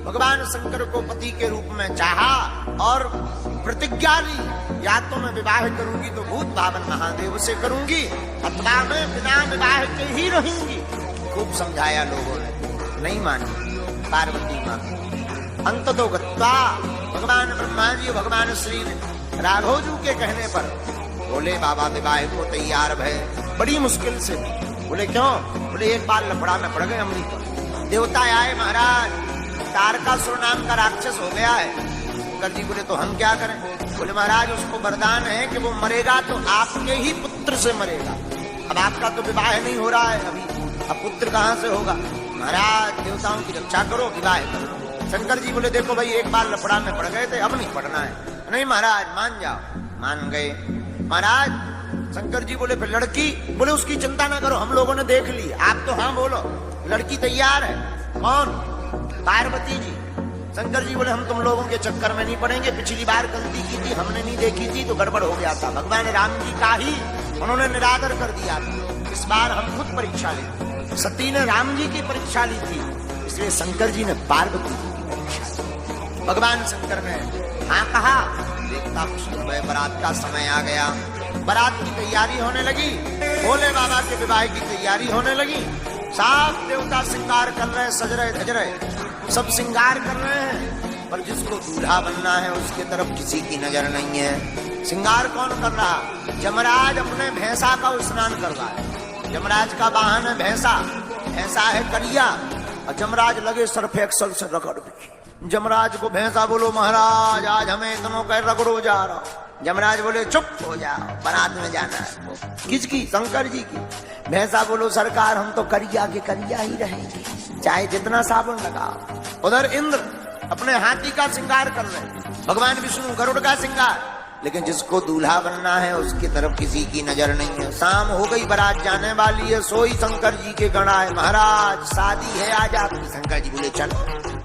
भगवान शंकर को पति के रूप में चाहा और प्रतिज्ञा ली, या तो मैं विवाह करूंगी तो भूत भावन महादेव से करूंगी, अथवा मैं बिना विवाह के ही रहूंगी। खूब समझाया लोगों ने, नहीं मानी पार्वती मां। अंततो गत्वा भगवान ब्रह्मा जी भगवान श्री राघव जी के कहने पर बोले बाबा विवाह को तैयार भय, बड़ी मुश्किल से। बोले क्यों? बोले एक बार लफड़ा में पड़ गए अमृत। देवता आए, महाराज तारकासुर नाम का राक्षस हो गया है। शंकर जी बोले तो हम क्या करें? बोले महाराज उसको वरदान है कि वो मरेगा तो आपके ही पुत्र से मरेगा। अब आपका तो विवाह नहीं हो रहा है अभी, अब पुत्र कहाँ से होगा? महाराज देवताओं की रक्षा करो, विवाह करो। शंकर जी बोले देखो भाई एक बार लफड़ा में पड़ गए थे, अब नहीं पड़ना है। नहीं महाराज मान जाओ। मान गए महाराज। शंकर जी बोले फिर लड़की? बोले उसकी चिंता ना करो, हम लोगों ने देख ली। आप तो हाँ बोलो, लड़की तैयार है। कौन? पार्वती जी। शंकर जी बोले हम तुम लोगों के चक्कर में नहीं पड़ेंगे, पिछली बार गलती की थी, हमने नहीं देखी थी तो गड़बड़ हो गया था। भगवान राम जी का ही उन्होंने निरादर कर दिया था। इस बार हम खुद परीक्षा ली। सती ने राम जी की परीक्षा ली थी, इसलिए शंकर जी ने पार्वती जी की परीक्षा ली। भगवान शंकर ने हाँ कहा। देखता बारात का समय आ गया, बारात की तैयारी होने लगी, भोले बाबा के विवाह की तैयारी होने लगी। सात देवता श्रृंगार कर रहे, सज रहे, धज रहे, सब श्रृंगार कर रहे हैं, पर जिसको दूल्हा बनना है उसके तरफ किसी की नजर नहीं है। श्रृंगार कौन कर रहा? जमराज अपने भैंसा का स्नान कर रहा है। जमराज का वाहन है भैंसा, भैंसा है करिया, और जमराज लगे सरफ एक्सल से रगड़ भी। जमराज को भैंसा बोलो महाराज आज हमें इतनों का रगड़ो जा रहा। जमराज बोले चुप हो जाओ, बारात में जाना है। किसकी? शंकर जी की। भैंसा बोलो सरकार हम तो करिया के करिया ही रहेंगे, चाहे जितना साबुन लगाओ। उधर इंद्र अपने हाथी का श्रृंगार कर रहे, भगवान विष्णु गरुड़ का श्रृंगार, लेकिन जिसको दूल्हा बनना है उसकी तरफ किसी की नजर नहीं है। शाम हो गई, बारात जाने वाली है, सोई शंकर जी के गण आए, महाराज शादी है आज आपकी। शंकर जी बोले चल।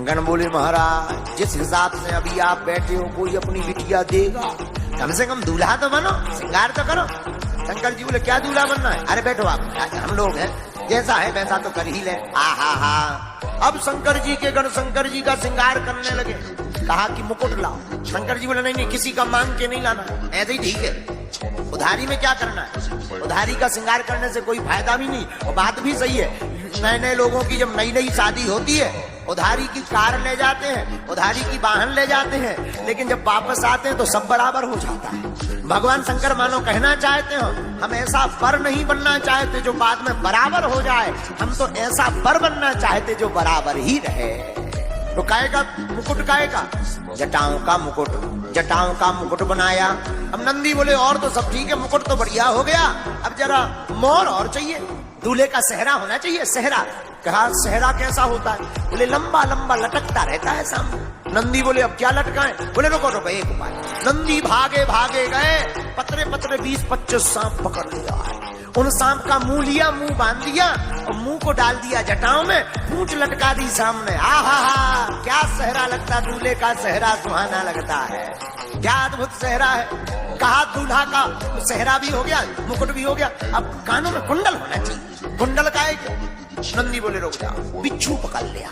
गण बोले महाराज जिस हिसाब से अभी आप बैठे हो कोई अपनी बिटिया देगा, कम से कम दूल्हा तो बनो, श्रृंगार तो करो। शंकर जी बोले क्या दूल्हा बनना है? अरे बैठो आप, हम लोग हैं, जैसा है वैसा तो कर ही ले। अब शंकर जी के गण शंकर जी का श्रृंगार करने लगे। कहा कि मुकुट लाओ। शंकर जी बोले नहीं नहीं, किसी का मांग के नहीं लाना, ऐसे ही ठीक है। उधारी में क्या करना है? उधारी का श्रृंगार करने से कोई फायदा भी नहीं। और बात भी सही है, नए नए लोगों की जब नई नई शादी होती है उधारी की कार ले जाते हैं, उधारी की वाहन ले जाते हैं, लेकिन जब वापस आते हैं तो सब बराबर हो जाता है। भगवान शंकर मानो कहना चाहते हो हम ऐसा वर नहीं बनना चाहते जो बाद में बराबर हो जाए, हम तो ऐसा वर बनना चाहते जो बराबर ही रहे। तो काहे का मुकुट? काहे का? जटाओं का मुकुट। जटाओं का मुकुट बनाया। अब नंदी बोले और तो सब ठीक है, मुकुट तो बढ़िया हो गया, अब जरा मोर और चाहिए, दूल्हे का सेहरा होना चाहिए। सेहरा? कहा सेहरा कैसा होता है? बोले लंबा लंबा लटकता रहता है सामने। नंदी बोले अब क्या लटकाएं? बोले रुको रुको एक उपाय। नंदी भागे भागे गए, पतरे पतरे 20-25 सांप पकड़ लिया है। उन सांप का मुंह लिया, मुंह बांध दिया और मुंह को डाल दिया जटाओं में, पूंछ लटका दी सामने। आहा क्या सेहरा लगता, दूल्हे का सेहरा सुहाना लगता है, क्या अद्भुत सेहरा है। कहा दूल्हा का सेहरा भी हो गया, मुकुट भी हो गया, अब कानों में कुंडल होना चाहिए। कुंडल का है? नंदी बोले रुक जाओ, बिच्छू पकड़ लिया।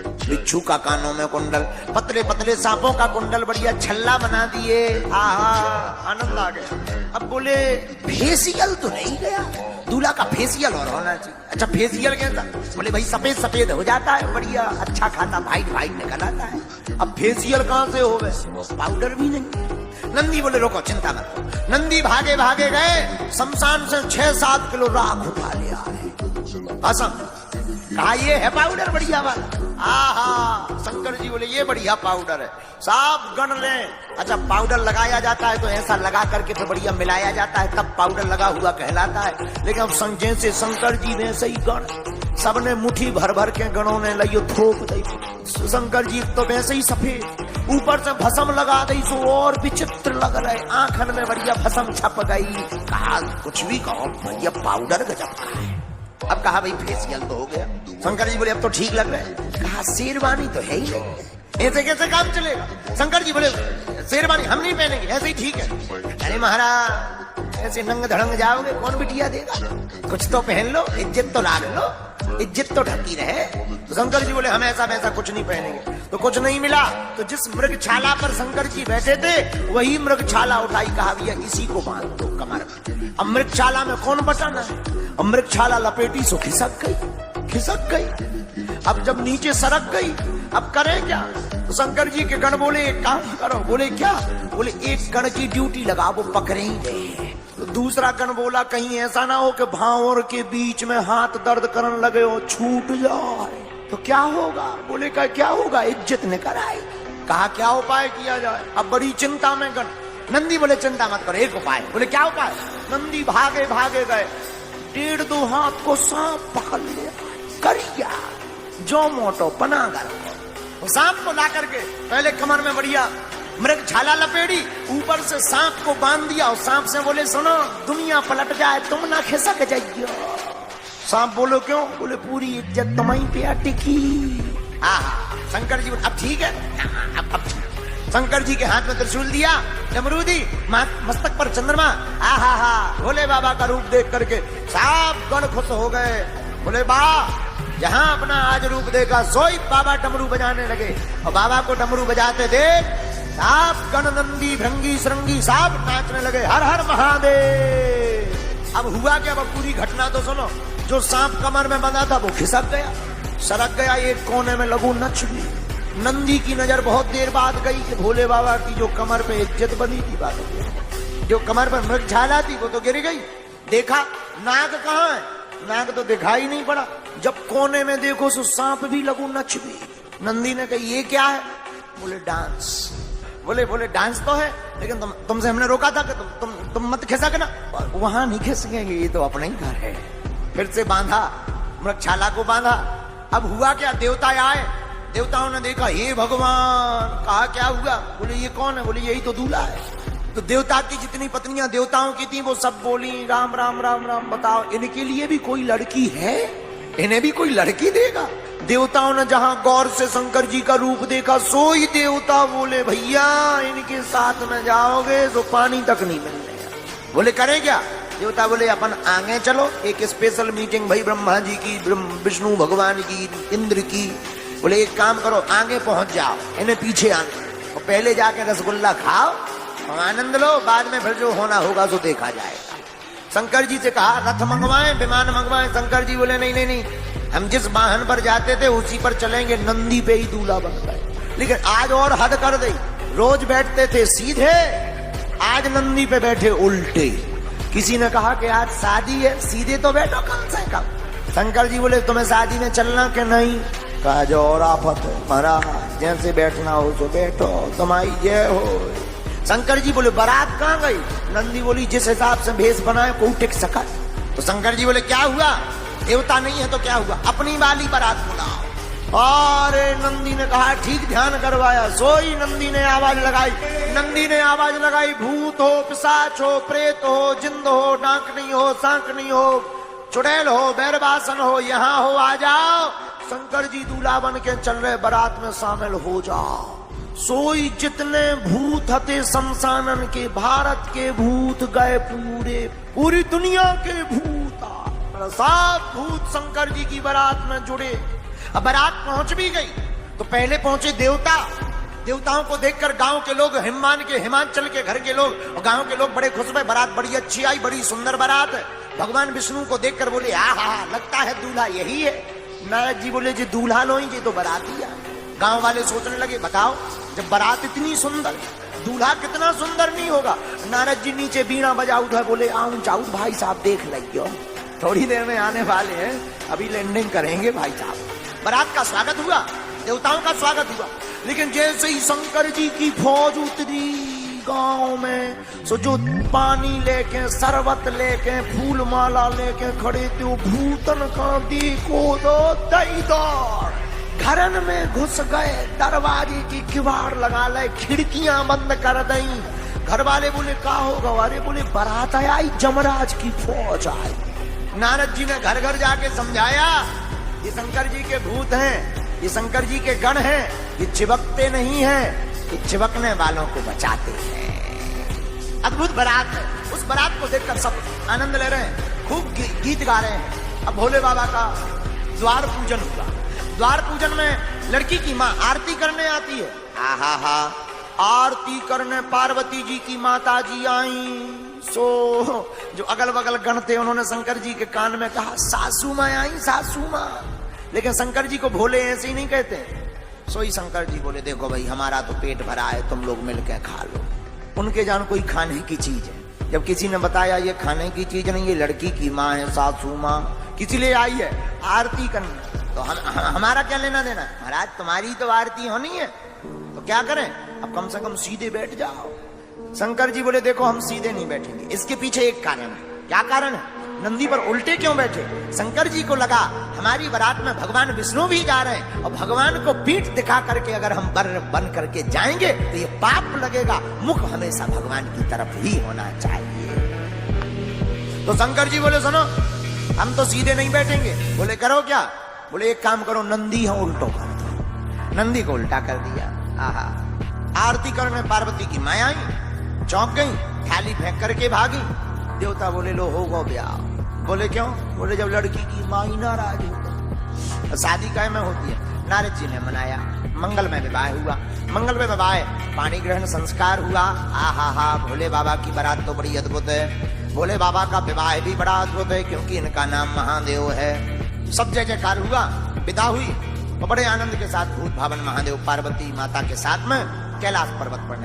बिच्छू का कानों में कुंडल, पतले पतले सांपों का कुंडल बढ़िया छल्ला बना दिए। आहा आनंद आ गया। अब बोले फेसियल तो नहीं गया, दूल्हा का फेसियल और होना चाहिए। अच्छा फेसियल कैसा? बोले भाई सफेद सफेद हो जाता है, बढ़िया अच्छा खाता व्हाइट व्हाइट निकल आता है। अब फेसियल कहाँ से हो गए? पाउडर भी नहीं। नंदी बोले रोको चिंता मत करो। नंदी भागे भागे गए, शमशान से 6-7 किलो राख उठा लिया है। कहा ये है पाउडर बढ़िया वाला। आहा शंकर जी बोले ये बढ़िया पाउडर है, साफ गण ले। अच्छा पाउडर लगाया जाता है तो ऐसा लगा करके तो बढ़िया मिलाया जाता है, तब पाउडर लगा हुआ कहलाता है। लेकिन अब जैसे शंकर जी ने सही गण, सबने मुट्ठी भर भर के गणों ने लियो थोक दी। शंकर जी तो वैसे ही सफेद, ऊपर से भस्म लगा दी सो और विचित्र लग रहे, आंखन में बढ़िया भस्म छप गई। कहा कुछ भी कहो बढ़िया पाउडर गजब का है। अब कहा भाई फेसियल तो हो गया। शंकर जी बोले अब तो ठीक लग रहा है। कहा शेरवानी तो है ही नहीं, ऐसे कैसे काम चलेगा? शंकर जी बोले शेरवानी हम नहीं पहनेंगे, ऐसे ही ठीक है। अरे महाराज ऐसे नंग धड़ंग जाओगे कौन बिटिया देगा? कुछ तो पहन लो, इज्जत तो लाग लो, इज्जत तो ढकी रहे। तो शंकर जी बोले हम ऐसा वैसा कुछ नहीं पहनेंगे। तो कुछ नहीं मिला। तो जिस मृगछाला पर शंकर जी बैठे थे वही मृगछाला उठाई, कहा भैया इसी को बांध दो कमर में। अब मृगछाला में कौन बचाना है? अब मृगछाला लपेटी सो खिसक गई। अब जब नीचे सरक गई, अब करें क्या? तो शंकर जी के गण बोले एक काम करो। बोले क्या? बोले एक गण की ड्यूटी लगा, वो पकड़ेंगे। तो दूसरा गण बोला कहीं ऐसा ना हो कि भावर के बीच में हाथ दर्द करने लगे हो, छूट जाए तो क्या होगा? बोले क्या होगा? इज्जत निकल आए। कहा क्या उपाय किया जाए? अब बड़ी चिंता में गण। नंदी बोले चिंता मत करो, एक उपाय। बोले क्या उपाय? नंदी भागे गए, 1.5-2 हाथ को सांप पकड़ लिया। करिया जो मोटो पनागर वो सांप को ला करके पहले कमर में बढ़िया मृगछाला लपेड़ी, ऊपर से सांप को बांध दिया और सांप से बोले सुनो दुनिया पलट जाए तुम ना खिसक जाइयो। सांप बोलो क्यों? बोले पूरी इज्जत तुम्हारी पे अटकी। शंकर जी अब ठीक है, अब शंकर जी के हाथ में त्रिशूल दिया, डमरू दी, मस्तक पर चंद्रमा। भोले बाबा का रूप देख करके सब गण खुश हो गए। बोले वाह, जहां अपना आज रूप देखा सोई बाबा डमरू बजाने लगे। और बाबा को डमरू बजाते देख आप गण नंदी भृंगी श्रृंगी सब नाचने लगे, हर हर महादेव। अब हुआ क्या? अब पूरी घटना तो सुनो। जो सांप कमर में बंधा था वो खिसक गया, सरक गया, एक कोने में लगू नच गई। नंदी की नजर बहुत देर बाद गई कि भोले बाबा की जो कमर पे इज्जत बनी थी, बात जो कमर पर मृगछाला थी वो तो गिर गई। देखा नाग कहाँ है? नाग तो दिखाई नहीं पड़ा। जब कोने में देखो तो सांप भी लगू नच भी। नंदी ने कही ये क्या है? बोले डांस। बोले डांस तो है, लेकिन तुमसे हमने रोका था कि तुम मत खिसकना। वहां नहीं खिसकेंगे, ये तो अपना ही घर है। फिर से बांधा, मृगछाला को बांधा। अब हुआ क्या? देवता आए, देवताओं ने देखा हे भगवान। कहा क्या हुआ? बोले ये कौन है? बोले यही तो दूल्हा है। तो देवता की जितनी पत्नियां देवताओं की थी वो सब बोली राम राम राम राम। बताओ इनके लिए भी कोई लड़की है? इन्हें भी कोई लड़की देगा? देवताओं ने जहां गौर से शंकर जी का रूप देखा सोई देवता बोले भैया इनके साथ में जाओगे तो पानी तक नहीं मिलने। बोले करें क्या? देवता बोले अपन आगे चलो, एक स्पेशल मीटिंग भाई ब्रह्मा जी की, विष्णु भगवान की, इंद्र की। बोले एक काम करो आगे पहुंच जाओ, इन्हें पीछे आने और पहले जाके रसगुल्ला खाओ और आनंद लो, बाद में फिर जो होना होगा तो देखा जाएगा। शंकर जी से कहा रथ मंगवाएं, विमान मंगवाएं। शंकर जी बोले नहीं, हम जिस वाहन पर जाते थे उसी पर चलेंगे, नंदी पे ही दूल्हा बन गए। लेकिन आज और हद कर दी, रोज बैठते थे सीधे, आज नंदी पे बैठे उल्टे। किसी ने कहा कि आज शादी है, सीधे तो बैठो कम से कम। शंकर जी बोले तुम्हें शादी में चलना कि नहीं? कहा जो और आफत है महाराज, जैसे बैठना हो तो बैठो, तुम्हारी जय हो। शंकर जी बोले बारात कहाँ गई? नंदी बोली जिस हिसाब से भेष बनाए कोई टिक सका। तो शंकर जी बोले क्या हुआ? देवता नहीं है तो क्या हुआ? अपनी वाली बारात बुलाओ। और नंदी ने कहा ठीक, ध्यान करवाया। सोई नंदी ने आवाज लगाई, भूत हो, पिशाच हो, प्रेत हो, जिंद हो, डांकनी हो, सांकनी हो, चुड़ैल हो, बैरबासन हो, यहाँ हो, आ जाओ। शंकर जी दूल्हा बन के चल रहे, बारात में शामिल हो जाओ। सोई जितने भूत थे शमशानन के, भारत के भूत गए पूरी दुनिया के भूत सब भूत शंकर जी की बारात में जुड़े। अब बारात पहुंच भी गई तो पहले पहुंचे देवता। देवताओं को देखकर गांव के लोग, हिमांचल के घर के लोग और गांव के लोग बड़े खुश हुए। बारात बड़ी अच्छी आई, बड़ी सुंदर बारात है। भगवान विष्णु को देखकर बोले आहा लगता है दूल्हा यही है। नारद जी बोले जी दूल्हा लो ही, तो बाराती है। गांव वाले सोचने लगे बताओ जब बारात इतनी सुंदर, दूल्हा कितना सुंदर नहीं होगा। नारद जी नीचे बीना बजाऊ था, बोले आऊं जाऊं भाई साहब देख लियो, थोड़ी देर में आने वाले हैं, अभी लैंडिंग करेंगे भाई साहब। बारात का स्वागत हुआ, देवताओं का स्वागत हुआ। लेकिन जैसे ही शंकर जी की फौज उतरी गांव में, सो जो पानी लेके, शरबत लेके, फूल माला लेके खड़े थे, वो भूतन का देखो तो दई दौड़ घरन में घुस गए, दरवाजे की किवाड़ लगा ले, खिड़कियां बंद कर दी। घर वाले बोले का होगा? अरे बोले बारात आई, जमराज की फौज आई। नारद जी ने घर घर जाके समझाया ये शंकर जी के भूत हैं, ये शंकर जी के गण हैं, ये चिपकते नहीं हैं, ये चिपकने वालों को बचाते हैं। अद्भुत बारात है। उस बारात को देखकर सब आनंद ले रहे हैं, खूब गीत गा रहे हैं। अब भोले बाबा का द्वार पूजन हुआ। द्वार पूजन में लड़की की माँ आरती करने आती है। आहा हा, आरती करने पार्वती जी की माता जी आई। सो जो अगल बगल गण थे उन्होंने शंकर जी के कान में कहा, सासू माँ आई, सासू माँ। लेकिन शंकर जी को भोले ऐसे ही नहीं कहते। सोई शंकर जी बोले, देखो भाई हमारा तो पेट भरा है, तुम लोग मिलकर खा लो। उनके जान कोई खाने की चीज है। जब किसी ने बताया ये खाने की चीज नहीं, ये लड़की की माँ है, सासू माँ, किसी लिए आई है आरती करने, तो हमारा क्या लेना देना। महाराज तुम्हारी तो आरती होनी है, तो क्या करें, अब कम से कम सीधे बैठ जाओ। शंकर जी बोले, देखो हम सीधे नहीं बैठेंगे, इसके पीछे एक कारण है। क्या कारण है? नंदी पर उल्टे क्यों बैठे? शंकर जी को लगा हमारी बारात में भगवान विष्णु भी जा रहे हैं, और भगवान को पीठ दिखा करके अगर हम बन करके जाएंगे तो ये पाप लगेगा। मुख हमेशा भगवान की तरफ ही होना चाहिए। तो शंकर जी बोले, सुनो हम तो सीधे नहीं बैठेंगे। बोले करो क्या? बोले एक काम करो, नंदी हम उल्टो कर दो। नंदी को उल्टा कर दिया। आहा, आरती करने पार्वती की माया आई, चौंक गई, थाली फेंक करके भागी। देवता बोले, लो हो गो ब्याह। बोले क्यों? बोले जब लड़की की माँ ही नाराज हो तो शादी काय में होती है। नारद जी ने मनाया, मंगल में विवाह हुआ। मंगल में विवाह, पानी ग्रहण संस्कार हुआ। आहा हा, भोले बाबा की बारात तो बड़ी अद्भुत है। भोले बाबा का विवाह भी बड़ा अद्भुत है, क्योंकि इनका नाम महादेव है। सब जय जयकार हुआ, विदा हुई, और बड़े आनंद के साथ भूत भावन महादेव पार्वती माता के साथ में कैलाश पर्वत पर